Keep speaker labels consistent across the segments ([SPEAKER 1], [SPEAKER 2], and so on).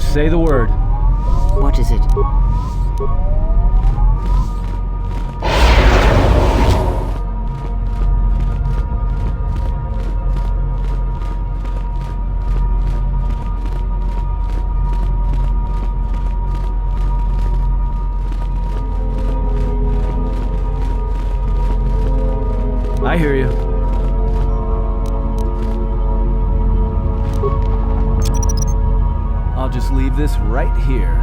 [SPEAKER 1] Just say the word.
[SPEAKER 2] What is it?
[SPEAKER 1] I hear you. I'll just leave this right here.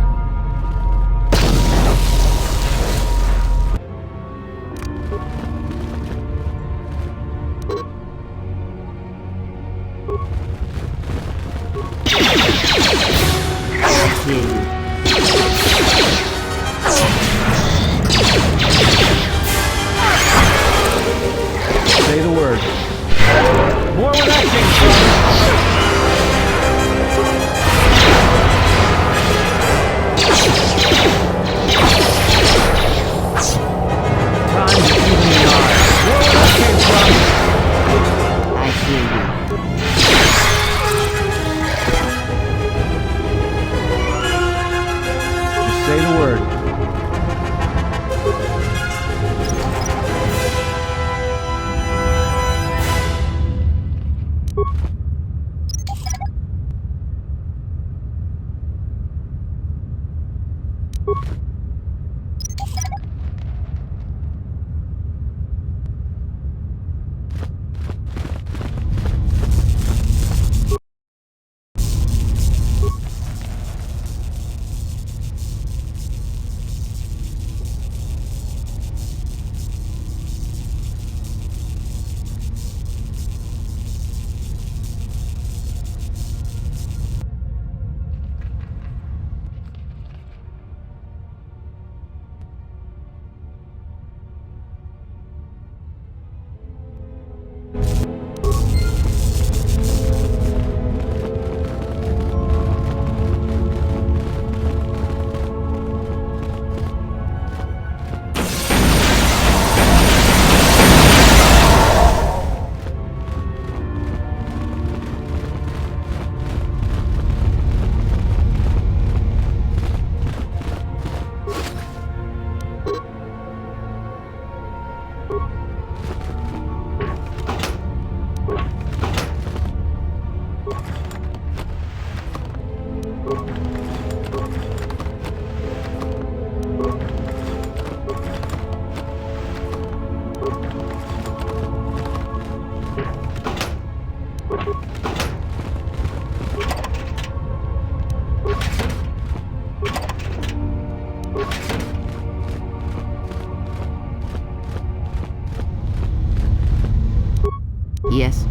[SPEAKER 1] Say the word. More where that came from. Time to even the odds. More where that came from.
[SPEAKER 2] I hear you.
[SPEAKER 1] Just say the word.
[SPEAKER 2] Yes.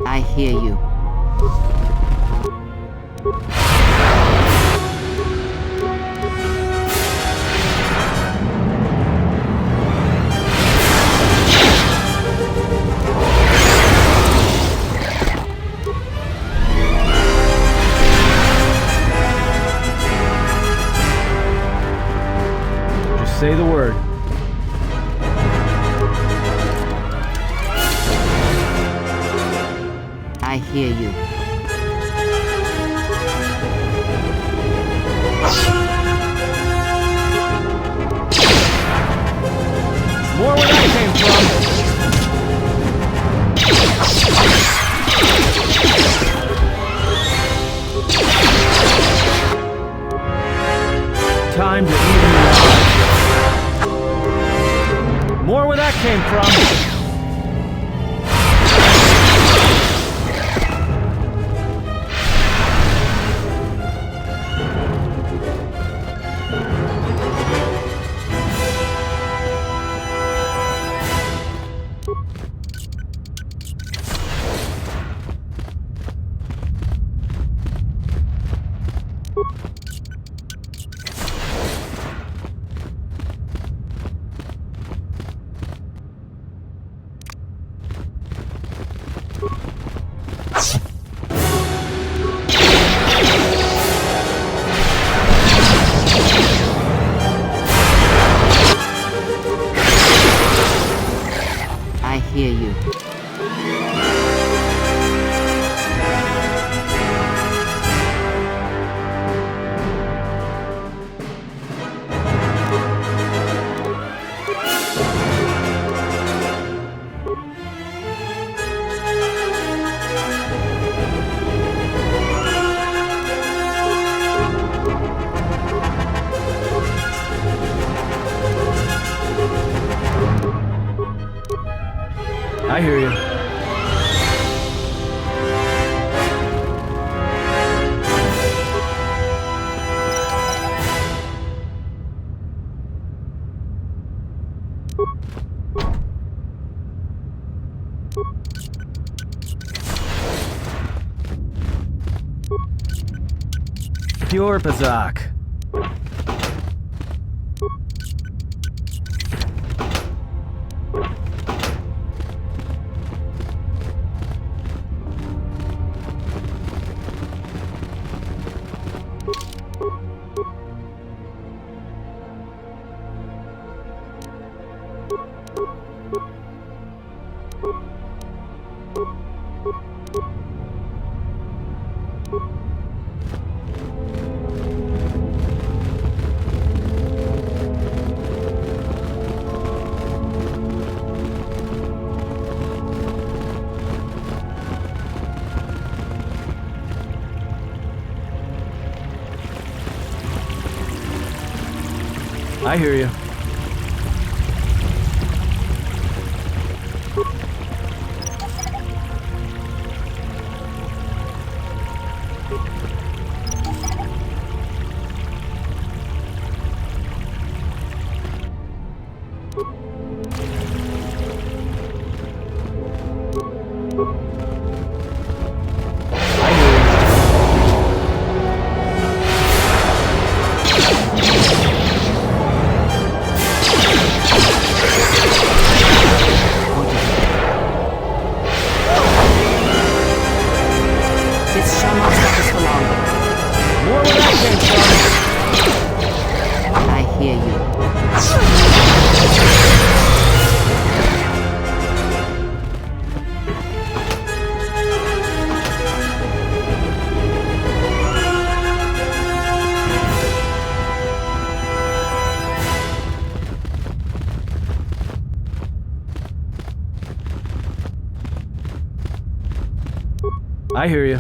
[SPEAKER 2] I hear you.
[SPEAKER 1] Just say the word.
[SPEAKER 2] I hear you.
[SPEAKER 1] More where that came from. pure Pazak. I hear you.
[SPEAKER 2] This shall not stop us for long.
[SPEAKER 1] More where that came from.
[SPEAKER 2] I hear you.
[SPEAKER 1] I hear you.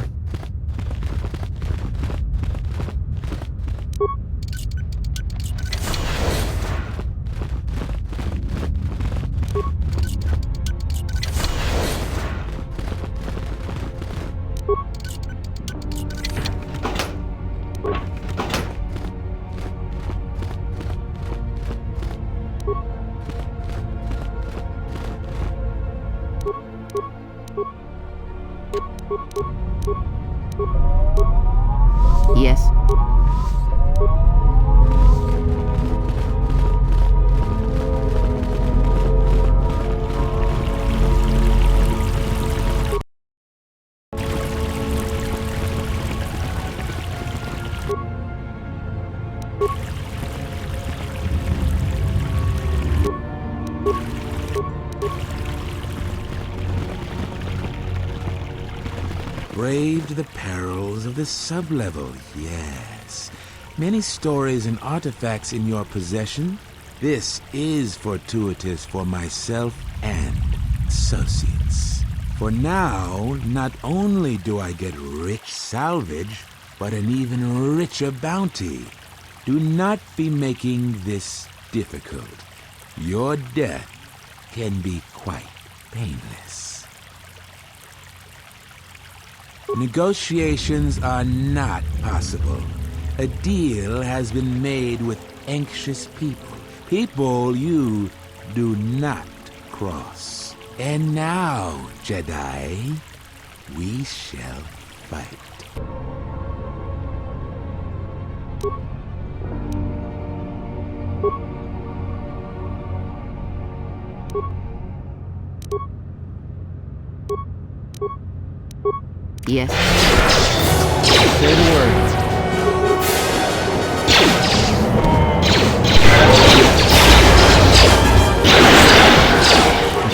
[SPEAKER 2] Yes.
[SPEAKER 3] Braved the perils of the sublevel, yes. Many stories and artifacts in your possession. This is fortuitous for myself and associates. For now, not only do I get rich salvage, but an even richer bounty. Do not be making this difficult. Your death can be quite painless. Negotiations are not possible. A deal has been made with anxious people. People you do not cross. And now, Jedi, we shall fight.
[SPEAKER 2] Yes.
[SPEAKER 1] Say the word.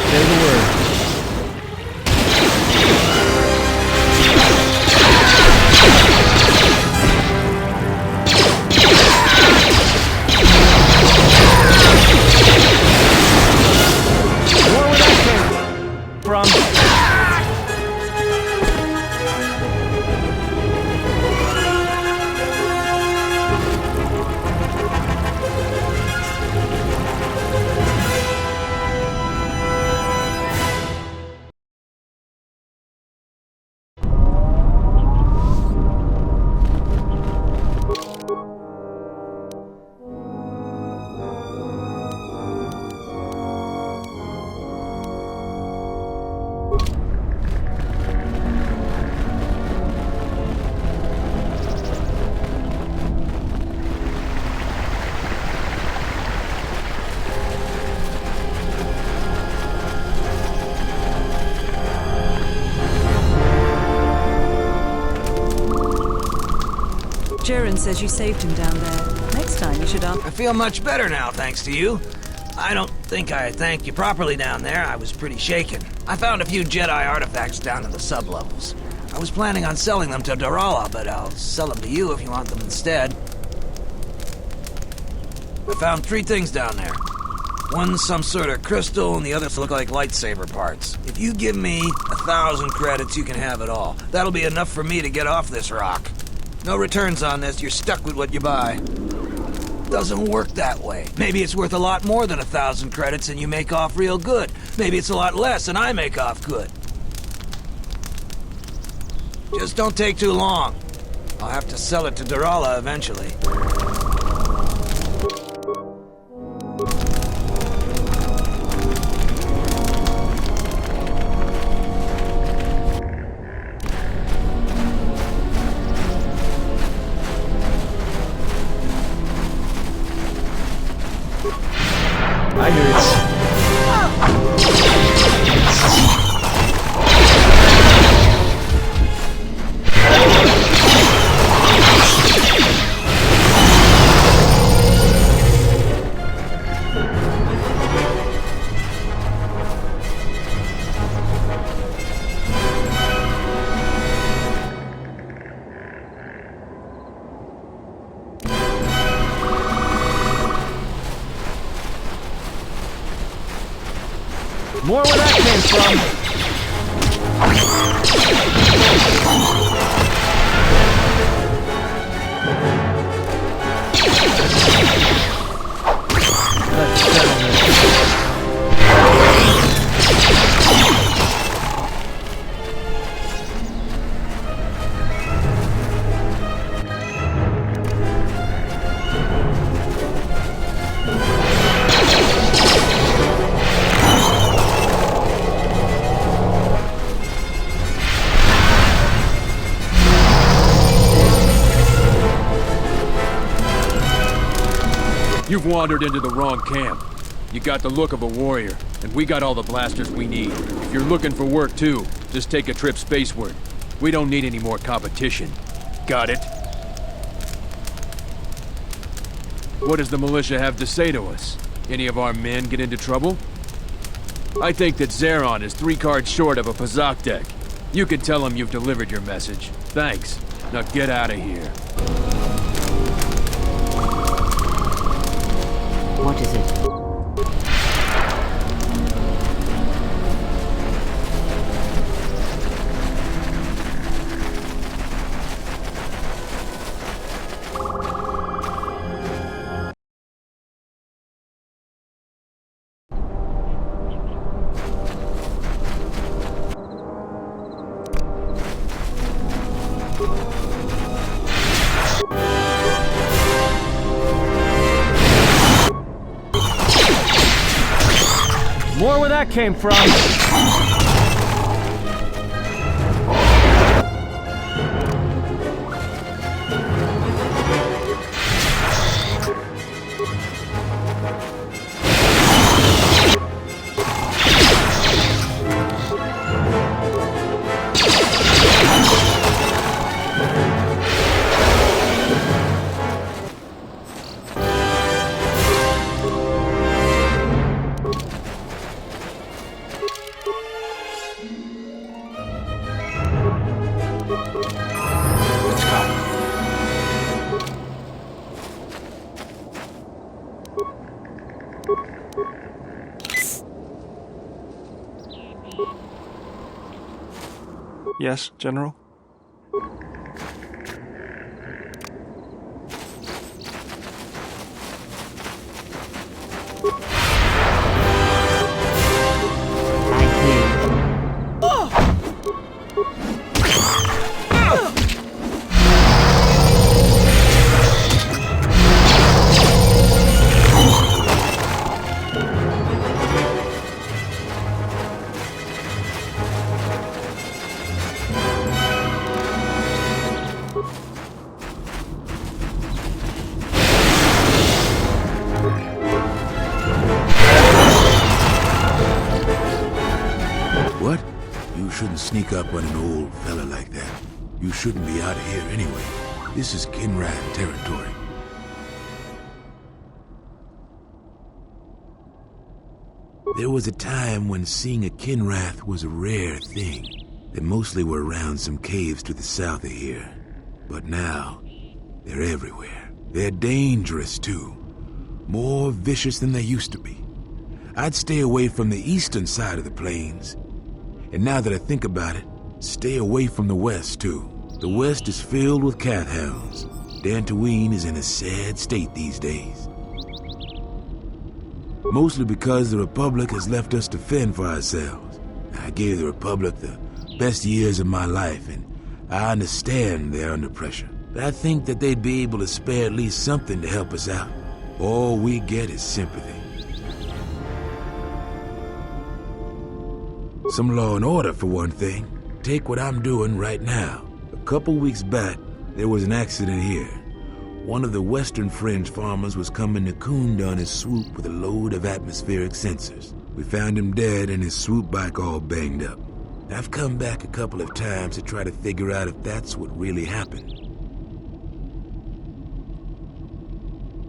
[SPEAKER 1] Say the word. More where that came from.
[SPEAKER 2] Jiren says you saved him down there. Next time you should ask.
[SPEAKER 1] I feel much better now, thanks to you. I don't think I thanked you properly down there. I was pretty shaken. I found a few Jedi artifacts down in the sublevels. I was planning on selling them to Darala, but I'll sell them to you if you want them instead. I found 3 things down there. One's some sort of crystal, and the others look like lightsaber parts. If you give me 1,000 credits, you can have it all. That'll be enough for me to get off this rock. No returns on this, you're stuck with what you buy. Doesn't work that way. Maybe it's worth a lot more than 1,000 credits and you make off real good. Maybe it's a lot less and I make off good. Just don't take too long. I'll have to sell it to Darala eventually.
[SPEAKER 4] I hear you.
[SPEAKER 1] More where that came from. Let's settle this.
[SPEAKER 4] You've wandered into the wrong camp. You got the look of a warrior, and we got all the blasters we need. If you're looking for work too, just take a trip spaceward. We don't need any more competition. Got it? What does the militia have to say to us? Any of our men get into trouble? I think that Zeron is 3 cards short of a Pazak deck. You can tell him you've delivered your message. Thanks. Now get out of here.
[SPEAKER 2] What is it?
[SPEAKER 1] More where that came from.
[SPEAKER 5] Yes, General?
[SPEAKER 3] What? You shouldn't sneak up on an old fella like that. You shouldn't be out of here anyway. This is Kinrath territory. There was a time when seeing a Kinrath was a rare thing. They mostly were around some caves to the south of here. But now, they're everywhere. They're dangerous, too. More vicious than they used to be. I'd stay away from the eastern side of the plains. And now that I think about it, stay away from the west, too. The west is filled with cath hounds. Dantooine is in a sad state these days. Mostly because the Republic has left us to fend for ourselves. I gave the Republic the best years of my life, and I understand they're under pressure. But I think that they'd be able to spare at least something to help us out. All we get is sympathy. Some law and order, for one thing. Take what I'm doing right now. A couple weeks back, there was an accident here. One of the Western Fringe farmers was coming to Kunda on his swoop with a load of atmospheric sensors. We found him dead and his swoop bike all banged up. I've come back a couple of times to try to figure out if that's what really happened.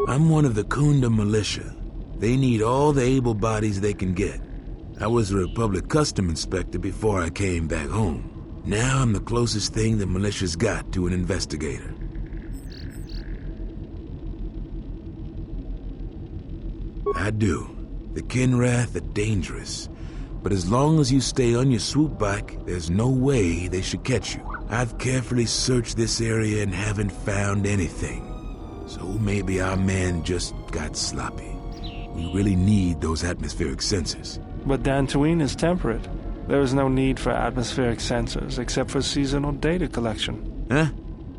[SPEAKER 3] I'm one of the Kunda militia. They need all the able bodies they can get. I was a Republic custom inspector before I came back home. Now I'm the closest thing the militia's got to an investigator. I do. The Kinrath are dangerous. But as long as you stay on your swoop bike, there's no way they should catch you. I've carefully searched this area and haven't found anything. So maybe our man just got sloppy. We really need those atmospheric sensors.
[SPEAKER 5] But Dantooine is temperate. There is no need for atmospheric sensors except for seasonal data collection.
[SPEAKER 3] Huh?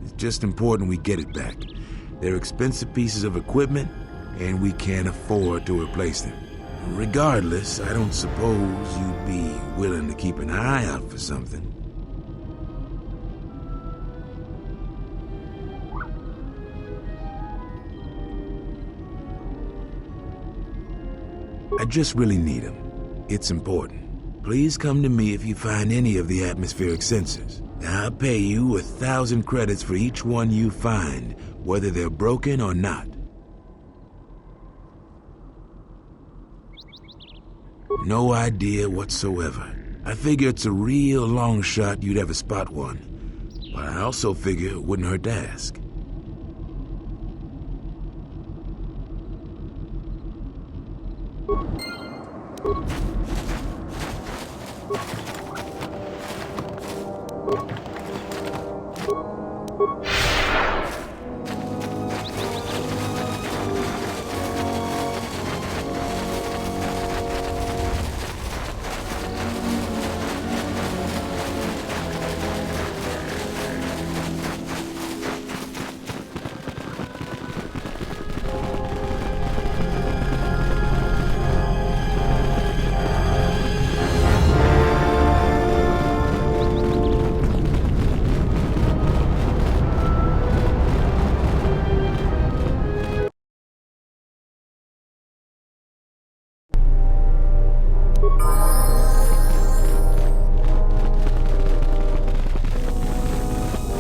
[SPEAKER 3] It's just important we get it back. They're expensive pieces of equipment, and we can't afford to replace them. Regardless, I don't suppose you'd be willing to keep an eye out for something. I just really need them. It's important. Please come to me if you find any of the atmospheric sensors. I'll pay you 1,000 credits for each one you find, whether they're broken or not. No idea whatsoever. I figure it's a real long shot you'd ever spot one, but I also figure it wouldn't hurt to ask.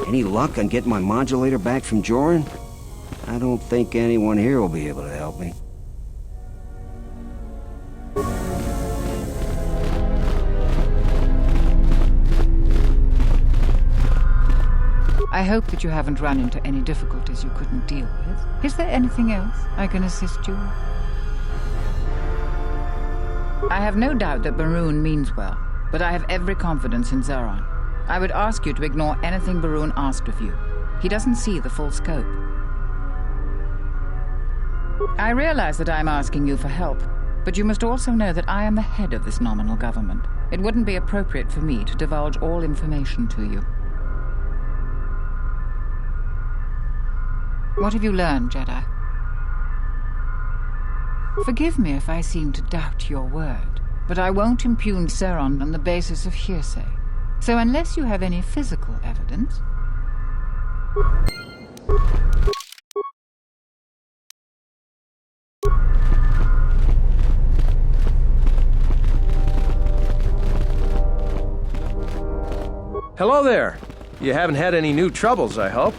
[SPEAKER 6] Any luck on getting my modulator back from Joran? I don't think anyone here will be able to help me.
[SPEAKER 7] I hope that you haven't run into any difficulties you couldn't deal with. Is there anything else I can assist you with? I have no doubt that Barun means well, but I have every confidence in Zeron. I would ask you to ignore anything Barun asked of you. He doesn't see the full scope. I realize that I'm asking you for help, but you must also know that I am the head of this nominal government. It wouldn't be appropriate for me to divulge all information to you. What have you learned, Jedi? Forgive me if I seem to doubt your word, but I won't impugn Zeron on the basis of hearsay. So unless you have any physical evidence...
[SPEAKER 8] Hello there. You haven't had any new troubles, I hope.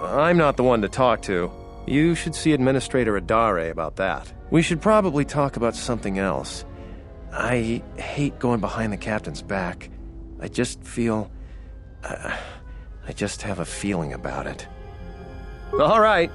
[SPEAKER 8] I'm not the one to talk to. You should see Administrator Adare about that. We should probably talk about something else. I hate going behind the captain's back. I just feel... I just have a feeling about it. All right.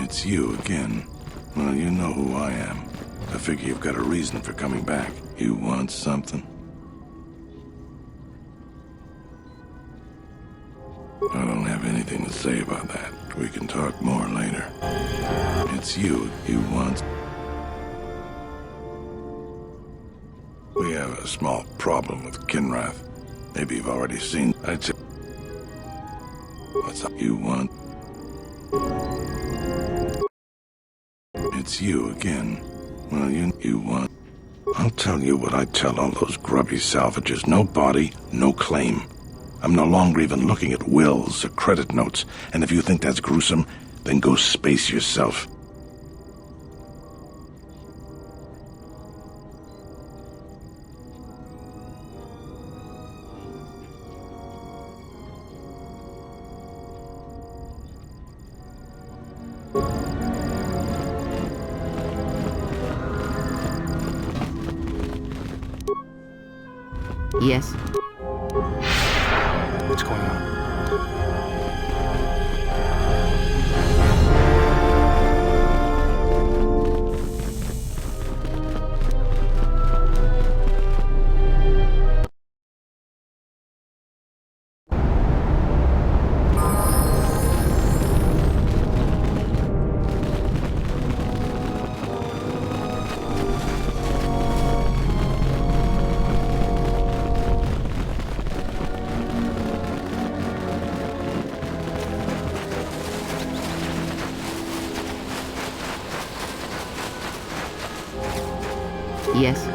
[SPEAKER 9] It's you again. Well, you know who I am. I figure you've got a reason for coming back. You want something? I don't have anything to say about that. We can talk more later. It's you. You want... We have a small problem with Kinrath. Maybe you've already seen... I'd say... What's up? You want... It's you again. Well, you want... I'll tell you what I tell all those grubby salvages. No body, no claim. I'm no longer even looking at wills or credit notes, and if you think that's gruesome, then go space yourself.
[SPEAKER 2] Yes.
[SPEAKER 5] What's going on?
[SPEAKER 2] Yes.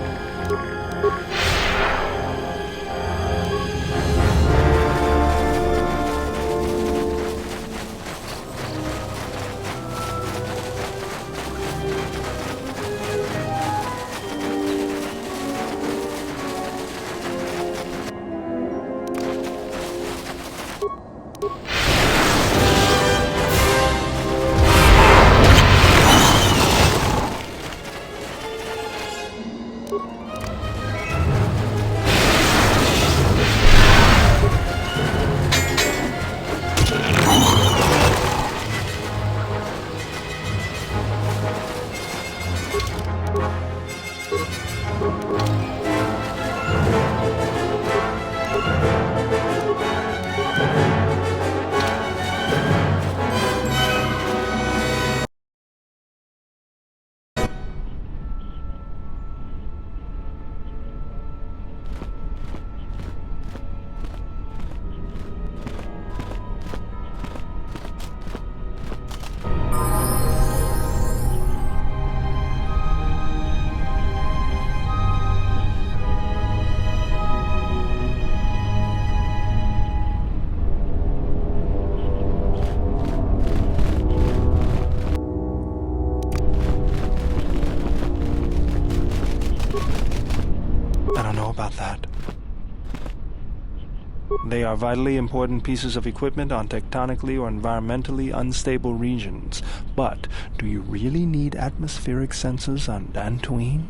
[SPEAKER 2] They are vitally important pieces of equipment on tectonically or environmentally unstable regions. But do you really need atmospheric sensors on Dantooine?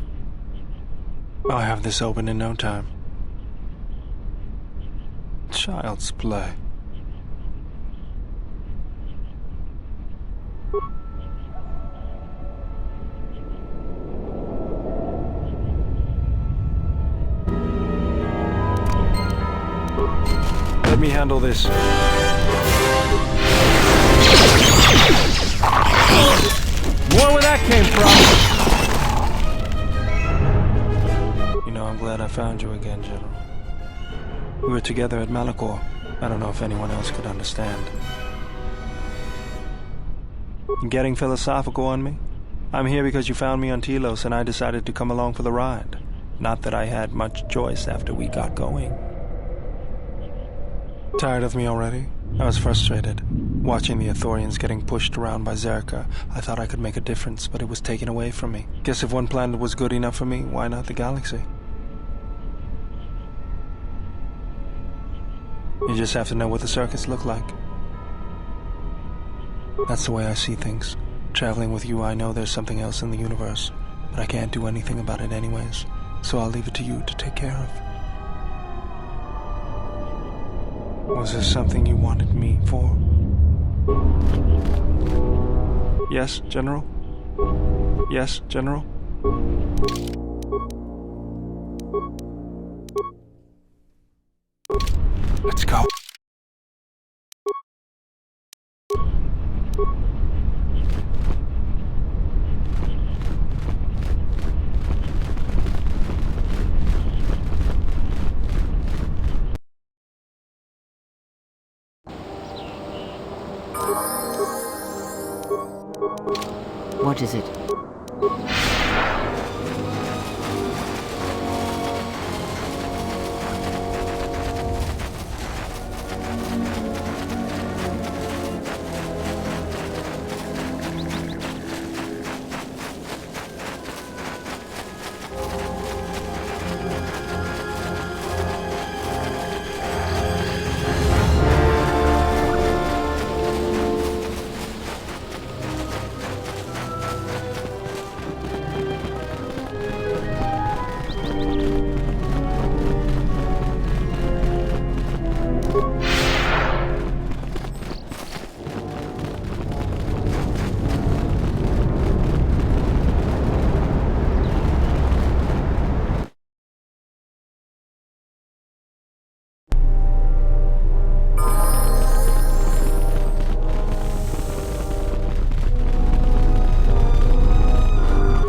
[SPEAKER 2] I'll have this open in no time. Child's play. handle this.
[SPEAKER 4] More where that came from!
[SPEAKER 2] You know, I'm glad I found you again, General. We were together at Malachor. I don't know if anyone else could understand. You getting philosophical on me? I'm here because you found me on Telos and I decided to come along for the ride. Not that I had much choice after we got going. Tired of me already? I was frustrated. Watching the Ithorians getting pushed around by Zerka, I thought I could make a difference, but it was taken away from me. Guess if one planet was good enough for me, why not the galaxy? You just have to know what the circuits look like. That's the way I see things. Traveling with you, I know there's something else in the universe, but I can't do anything about it anyways, so I'll leave it to you to take care of. Was there something you wanted me for? Yes, General? Yes, General? Let's go.
[SPEAKER 10] What is it?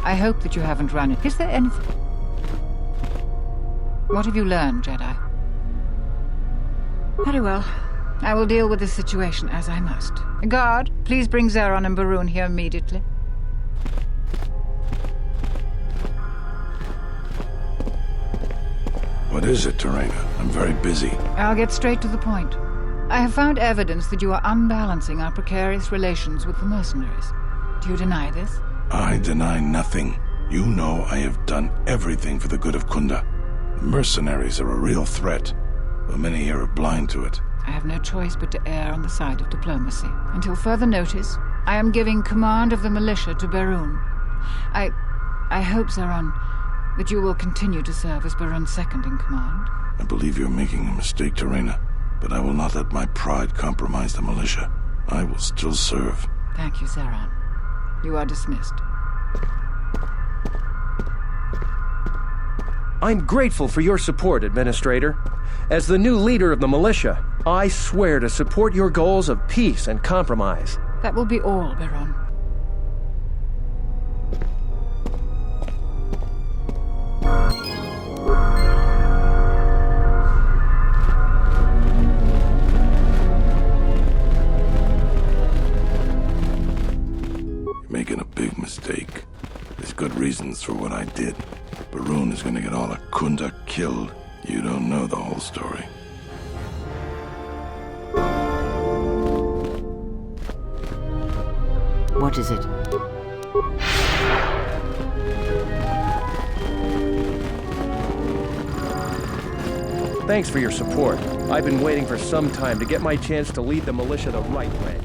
[SPEAKER 7] I hope that you haven't run it. Is there anything? What have you learned, Jedi? Very well. I will deal with the situation as I must. Guard, please bring Zeron and Barun here immediately.
[SPEAKER 9] What is it, Terena? I'm very busy.
[SPEAKER 7] I'll get straight to the point. I have found evidence that you are unbalancing our precarious relations with the mercenaries. Do you deny this?
[SPEAKER 9] I deny nothing. You know I have done everything for the good of Kunda. The mercenaries are a real threat, but many here are blind to it.
[SPEAKER 7] I have no choice but to err on the side of diplomacy. Until further notice, I am giving command of the militia to Barun. I hope, Zeron, that you will continue to serve as Barun's second in command.
[SPEAKER 9] I believe you're making a mistake, Terena, but I will not let my pride compromise the militia. I will still serve.
[SPEAKER 7] Thank you, Zeron. You are dismissed.
[SPEAKER 8] I'm grateful for your support, Administrator. As the new leader of the militia, I swear to support your goals of peace and compromise.
[SPEAKER 7] That will be all, Baron.
[SPEAKER 9] Making a big mistake. There's good reasons for what I did. Barun is gonna get all of Kunda killed. You don't know the whole story.
[SPEAKER 10] What is it?
[SPEAKER 8] Thanks for your support. I've been waiting for some time to get my chance to lead the militia the right way.